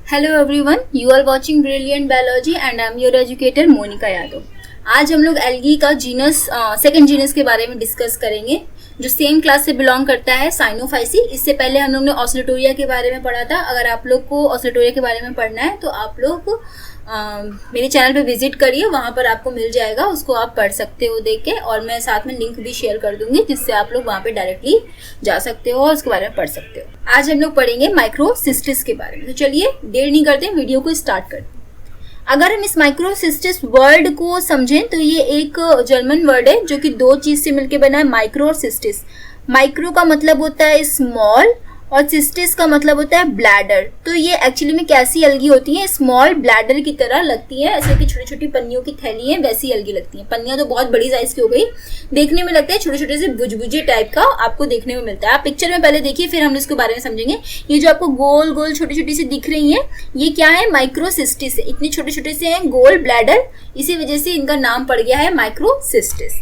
Hello everyone, you are watching Brilliant Biology and I am your educator Monika Yadav. आज हम लोग algae का genus second genus के बारे में डिस्कस करेंगे जो सेम क्लास से बिलोंग करता है साइनोफाइसी। इससे पहले हम लोग ने ऑस्लेटोरिया के बारे में पढ़ा था। अगर आप लोग को ऑस्लेटोरिया के बारे में पढ़ना है तो आप लोग मेरे चैनल पे विजिट करिए, वहाँ पर आपको मिल जाएगा, उसको आप पढ़ सकते हो देख के, और मैं साथ में लिंक भी शेयर कर दूंगी जिससे आप लोग वहाँ पे डायरेक्टली जा सकते हो और उसके बारे में पढ़ सकते हो। आज हम लोग पढ़ेंगे माइक्रोसिस्टिस के बारे में। तो चलिए देर नहीं करते, वीडियो को स्टार्ट करते हैं। अगर हम इस माइक्रोसिस्टिस वर्ड को समझें तो ये एक जर्मन वर्ड है जो कि दो चीज से मिलकर बना है, माइक्रो और सिस्टिस। माइक्रो का मतलब होता है स्मॉल और सिस्टिस का मतलब होता है ब्लैडर। तो ये एक्चुअली में कैसी अलगी होती है, स्मॉल ब्लैडर की तरह लगती है, ऐसे कि छोटी छोटी पन्नियों की थैली है वैसी अलगी लगती है। पन्नियां तो बहुत बड़ी साइज की हो गई, देखने में लगता है छोटे छोटे से बुजबुजे टाइप का आपको देखने में मिलता है। आप पिक्चर में पहले देखिए, फिर हम इसके बारे में समझेंगे। ये जो आपको गोल गोल छोटी छोटी सी दिख रही है, ये क्या है, माइक्रोसिस्टिस है। इतने छोटे छोटे से हैं गोल ब्लैडर, इसी वजह से इनका नाम पड़ गया है माइक्रोसिस्टिस।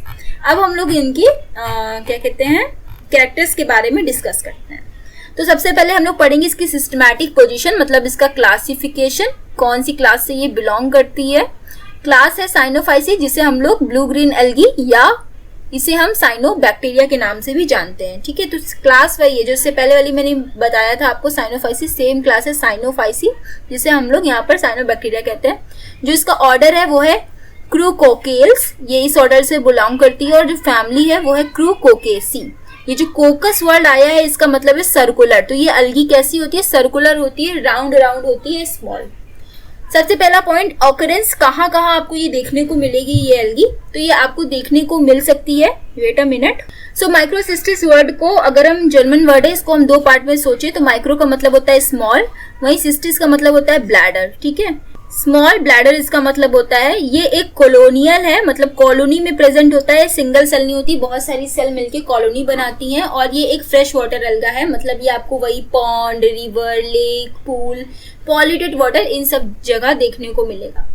अब हम लोग इनकी क्या कहते हैं, कैरेक्टर्स के बारे में डिस्कस करते हैं। तो सबसे पहले हम लोग पढ़ेंगे इसकी सिस्टमैटिक पोजीशन, मतलब इसका क्लासिफिकेशन, कौन सी क्लास से ये बिलोंग करती है। क्लास है साइनोफाइसी, जिसे हम लोग ब्लू ग्रीन एल्गी या इसे हम साइनोबैक्टीरिया के नाम से भी जानते हैं। ठीक है, तो क्लास वही है जो इससे पहले वाली मैंने बताया था आपको, साइनोफाइसी। सेम क्लास है साइनोफाइसी, जिसे हम लोग यहाँ पर साइनोबैक्टीरिया कहते हैं। जो इसका ऑर्डर है वो है क्रूकोकेल्स, ये इस ऑर्डर से बिलोंग करती है, और जो फैमिली है वो है क्रूकोकेसी। ये जो कोकस वर्ड आया है इसका मतलब है सर्कुलर। तो ये अलगी कैसी होती है, सर्कुलर होती है, राउंड राउंड होती है, स्मॉल। सबसे पहला पॉइंट, ऑकरेंस कहाँ कहाँ आपको ये देखने को मिलेगी ये अलगी। तो ये आपको देखने को मिल सकती है, wait a minute. So microcystis word को अगर हम जर्मन वर्ड है, इसको हम दो पार्ट में सोचे तो माइक्रो का मतलब होता है स्मॉल, वहीं सिस्टिस का मतलब होता है ब्लैडर। ठीक है, स्मॉल ब्लैडर इसका मतलब होता है ये एक कॉलोनियल है, मतलब कॉलोनी में प्रेजेंट होता है, सिंगल सेल नहीं होती, बहुत सारी सेल मिलके कॉलोनी बनाती हैं। और ये एक फ्रेश वाटर अलगा है, मतलब ये आपको वही pond, river, lake, pool, polluted water, इन सब जगह देखने को मिलेगा।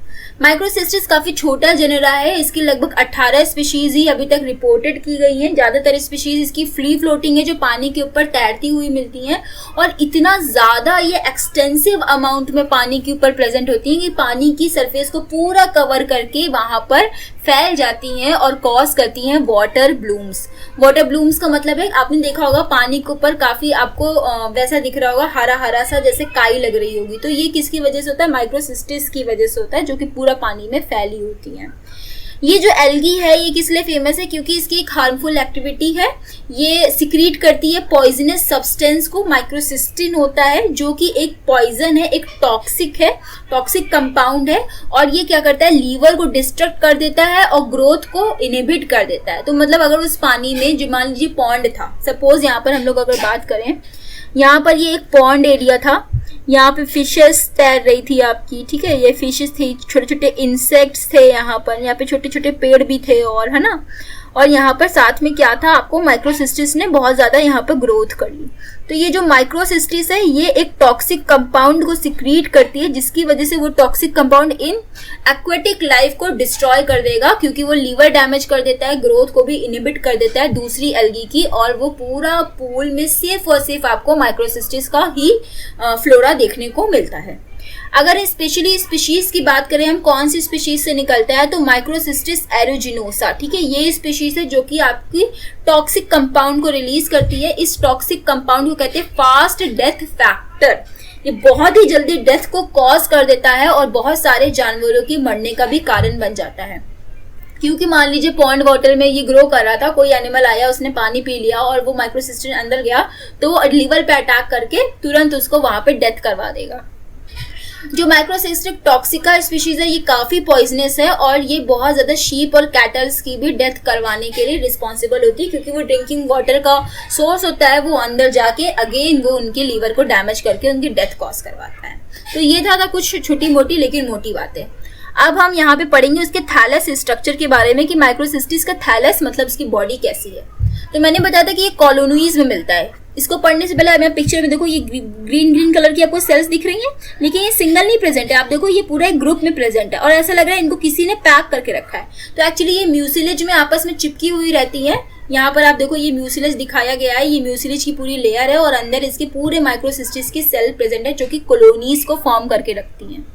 माइक्रोसिस्टिस काफी छोटा जेनेरा है, इसकी लगभग 18 स्पीशीज ही अभी तक रिपोर्टेड की गई हैं। ज्यादातर स्पीशीज इसकी फ्री फ्लोटिंग है, जो पानी के ऊपर तैरती हुई मिलती हैं, और इतना ज्यादा ये एक्सटेंसिव अमाउंट में पानी के ऊपर प्रेजेंट होती हैं कि पानी की सरफेस को पूरा कवर करके वहां पर फैल जाती हैं और कॉज करती हैं वाटर ब्लूम्स। वाटर ब्लूम्स का मतलब है, आपने देखा होगा पानी के ऊपर काफी आपको वैसा दिख रहा होगा, हरा हरा सा, जैसे काई लग रही होगी। तो ये किसकी वजह से होता है, माइक्रोसिस्टिस की वजह से होता है, जो कि पूरा पानी में फैली होती है। ये जो एल्गी है ये किस लिए फेमस है, क्योंकि इसकी एक हार्मफुल एक्टिविटी है, ये सिक्रीट करती है पॉइजनस सब्सटेंस को। माइक्रोसिस्टिन होता है जो कि एक पॉइजन है, एक टॉक्सिक है, टॉक्सिक कंपाउंड है, और ये क्या करता है, लीवर को डिस्ट्रक्ट कर देता है और ग्रोथ को इनहिबिट कर देता है। तो मतलब अगर उस पानी में, जो मान लीजिए पॉन्ड था, सपोज यहाँ पर हम लोग अगर बात करें, यहाँ पर ये एक पॉन्ड एरिया था, यहाँ पे फिशेस तैर रही थी आपकी, ठीक है, ये फिशेस थी, छोटे छोटे इंसेक्ट्स थे यहाँ पे छोटे छोटे पेड़ भी थे, और है ना, और यहाँ पर साथ में क्या था, आपको माइक्रोसिस्टिस ने बहुत ज्यादा यहाँ पर ग्रोथ कर ली। तो ये जो माइक्रोसिस्टिस है ये एक टॉक्सिक कंपाउंड को सिक्रीट करती है, जिसकी वजह से वो toxic compound in aquatic life को डिस्ट्रॉय कर देगा, क्योंकि वो लीवर डैमेज कर देता है, ग्रोथ को भी इनहिबिट कर देता है दूसरी एल्गी की, और वो पूरा पूल में सिर्फ और सिर्फ आपको माइक्रोसिस्टिस का ही फ्लोरा देखने को मिलता है। अगर स्पेशली स्पीशीज की बात करें हम, कौन सी स्पीशीज से निकलता है, तो माइक्रोसिस्टिस एरोजिनोसा। ठीक है, ये स्पीशीज है जो कि आपकी टॉक्सिक कंपाउंड को रिलीज करती है। इस टॉक्सिक कंपाउंड को कहते हैं फास्ट डेथ फैक्टर। ये बहुत ही जल्दी डेथ को कॉज कर देता है और बहुत सारे जानवरों की मरने का भी कारण बन जाता है। क्योंकि मान लीजिए पॉन्ड वाटर में ये ग्रो कर रहा था, कोई एनिमल आया, उसने पानी पी लिया और वो माइक्रोसिस्टिन अंदर गया, तो वो लीवर पे अटैक करके तुरंत उसको वहां पे डेथ करवा देगा। जो माइक्रोसिस्टिक टॉक्सिका स्पीशीज है ये काफी पॉइजनस है, और ये बहुत ज्यादा शीप और कैटल्स की भी डेथ करवाने के लिए रिस्पॉन्सिबल होती है, क्योंकि वो ड्रिंकिंग वाटर का सोर्स होता है, वो अंदर जाके अगेन वो उनके लीवर को डैमेज करके उनकी डेथ कॉज करवाता है। तो ये था कुछ छोटी मोटी लेकिन मोटी बातें। अब हम यहाँ पे पढ़ेंगे उसके थैलस स्ट्रक्चर के बारे में, कि माइक्रोसिस्टिस का थैलस मतलब इसकी बॉडी कैसी है। तो मैंने बताया था कि ये कॉलोनीज में मिलता है। इसको पढ़ने से पहले आप पिक्चर में देखो, ये ग्रीन ग्रीन कलर की आपको सेल्स दिख रही हैं, लेकिन ये सिंगल नहीं प्रेजेंट है, आप देखो ये पूरा एक ग्रुप में प्रेजेंट है, और ऐसा लग रहा है इनको किसी ने पैक करके रखा है। तो एक्चुअली ये म्यूसिलेज में आपस में चिपकी हुई रहती है, यहाँ पर आप देखो ये म्यूसिलेज दिखाया गया है, ये म्यूसिलेज की पूरी लेयर है और अंदर इसके पूरे माइक्रोसिस्टिस की सेल प्रेजेंट है जो कि कॉलोनीज को फॉर्म करके रखती हैं।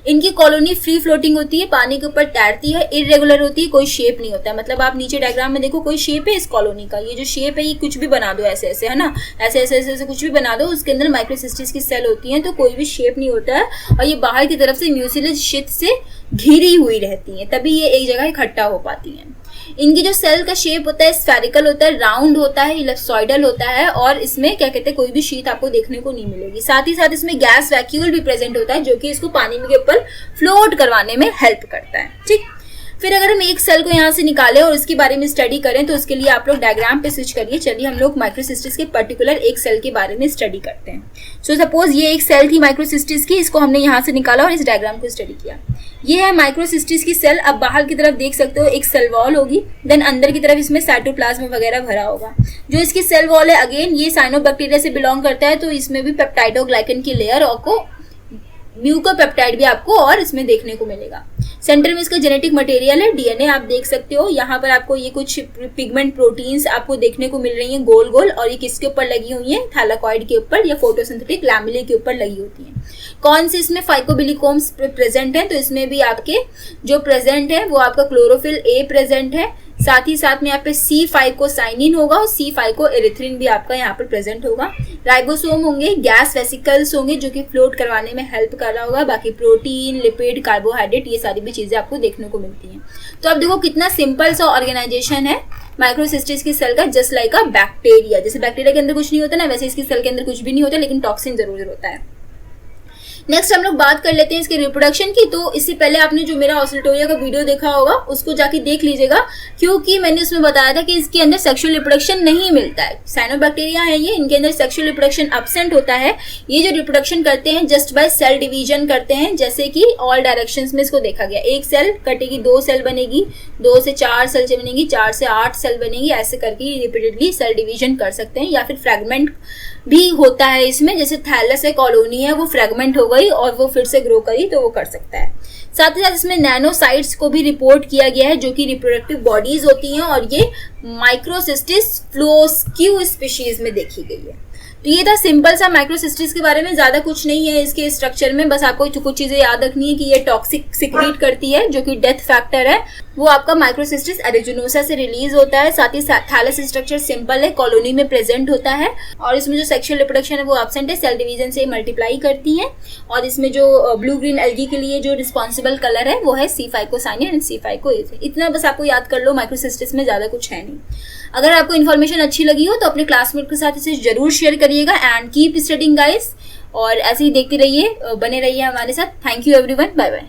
इनकी कॉलोनी फ्री फ्लोटिंग होती है, पानी के ऊपर तैरती है, इरेगुलर होती है, कोई शेप नहीं होता है। मतलब आप नीचे डायग्राम में देखो कोई शेप है इस कॉलोनी का, ये जो शेप है ये कुछ भी बना दो ऐसे ऐसे, है ना, ऐसे ऐसे ऐसे ऐसे कुछ भी बना दो, उसके अंदर माइक्रोसिस्टिस की सेल होती है, तो कोई भी शेप नहीं होता है और ये बाहर की तरफ से म्यूसिलेज शीट से घिरी हुई रहती है, तभी ये एक जगह इकट्ठा हो पाती हैं। इनकी जो सेल का शेप होता है स्फेरिकल होता है, राउंड होता है, इलिप्सॉइडल होता है और इसमें क्या कहते हैं कोई भी शीट आपको देखने को नहीं मिलेगी। साथ ही साथ इसमें गैस वैक्यूल भी प्रेजेंट होता है जो कि इसको पानी के ऊपर फ्लोट करवाने में हेल्प करता है। ठीक, फिर अगर हम एक सेल को यहाँ से निकालें और इसके बारे में स्टडी करें तो उसके लिए आप लोग डायग्राम पे स्विच करिए। चलिए हम लोग माइक्रोसिस्टिस के पर्टिकुलर एक सेल के बारे में स्टडी करते हैं। सो सपोज ये एक सेल थी माइक्रोसिस्टिस की, इसको हमने यहाँ से निकाला और इस डायग्राम को स्टडी किया। ये है माइक्रोसिस्टिस की सेल। अब बाहर की तरफ देख सकते हो एक सेल वॉल होगी, देन अंदर की तरफ इसमें साइटोप्लाज्म वगैरह भरा होगा। जो इसकी सेल वॉल है अगेन ये साइनोबैक्टीरिया से बिलोंग करता है, तो इसमें भी पेप्टाइडोग्लाइकन की लेयर आपको, म्यूकोपेप्टाइड भी आपको और इसमें देखने को मिलेगा। सेंटर में इसका जेनेटिक मटेरियल है डीएनए, आप देख सकते हो। यहाँ पर आपको ये कुछ पिगमेंट प्रोटीन्स आपको देखने को मिल रही हैं गोल गोल, और ये किसके ऊपर लगी हुई हैं, थैलाकॉइड के ऊपर या फोटोसिंथेटिक लैमेले के ऊपर लगी होती हैं। कौन से इसमें फाइकोबिलिकोम्स प्रेजेंट है, तो इसमें भी आपके जो प्रेजेंट है वो आपका क्लोरोफिल ए प्रेजेंट है। साथ ही साथ में यहाँ पे C5 को साइनिन होगा और C5 को एरिथ्रिन भी आपका यहाँ पर प्रेजेंट होगा। राइबोसोम होंगे, गैस वेसिकल्स होंगे जो कि फ्लोट करवाने में हेल्प कर रहा होगा। बाकी प्रोटीन, लिपिड, कार्बोहाइड्रेट, ये सारी भी चीजें आपको देखने को मिलती हैं। तो अब देखो कितना सिंपल सा ऑर्गेनाइजेशन है माइक्रोसिस्टिस की सेल का, जस्ट लाइक अ बैक्टीरिया। जैसे बैक्टीरिया के अंदर कुछ नहीं होता ना, वैसे इसकी सेल के अंदर कुछ भी नहीं होता, लेकिन टॉक्सिन जरूर होता है। नेक्स्ट हम लोग बात कर लेते हैं इसके रिप्रोडक्शन की। तो इससे पहले आपने जो मेरा ऑस्टोरिया का वीडियो देखा होगा उसको जाके देख लीजिएगा, क्योंकि मैंने उसमें बताया था कि इसके अंदर सेक्सुअल रिप्रोडक्शन नहीं मिलता है। साइनोबैक्टीरिया है ये, इनके अंदर सेक्सुअल रिप्रोडक्शन एब्सेंट होता है। ये जो रिप्रोडक्शन करते हैं जस्ट बाय सेल डिवीजन करते हैं, जैसे कि ऑल डायरेक्शंस में इसको देखा गया। एक सेल कटेगी, 2 सेल बनेगी, 2 से 4 सेल बनेगी, 4 से 8 सेल बनेगी, ऐसे करके रिपीटेडली सेल डिवीजन कर सकते हैं। या फिर फ्रेगमेंट भी होता है इसमें, जैसे थैलस है, कॉलोनी है, वो फ्रेगमेंट हो गई और वो फिर से ग्रो करी तो वो कर सकता है। साथ ही साथ इसमें नैनोसाइट्स को भी रिपोर्ट किया गया है जो कि रिप्रोडक्टिव बॉडीज होती हैं और ये माइक्रोसिस्टिस फ्लोस्क्यू स्पीशीज में देखी गई है। तो ये था सिंपल सा माइक्रोसिस्टिस के बारे में, ज्यादा कुछ नहीं है इसके स्ट्रक्चर में। बस आपको कुछ चीजें याद रखनी है कि ये टॉक्सिक सिक्रीट करती है जो कि डेथ फैक्टर है, वो आपका माइक्रोसिस्टिस एरिजिनोसा से रिलीज होता है। साथ ही थैलस स्ट्रक्चर सिंपल है, कॉलोनी में प्रेजेंट होता है और इसमें जो सेक्सुअल रिप्रोडक्शन है वो एब्सेंट है, सेल डिवीजन से मल्टीप्लाई करती है। और इसमें जो ब्लू ग्रीन एल्गी के लिए जो रिस्पॉन्सिबल कलर है वो है C5 एंड C5 इतना बस आपको याद कर लो। माइक्रोसिस्टिस में ज्यादा कुछ है नहीं। अगर आपको इन्फॉर्मेशन अच्छी लगी हो तो अपने क्लासमेट के साथ इसे जरूर शेयर करिएगा एंड कीप स्टडिंग गाइस, और ऐसे ही देखते रहिए, बने रहिए हमारे साथ। Thank you everyone, bye bye.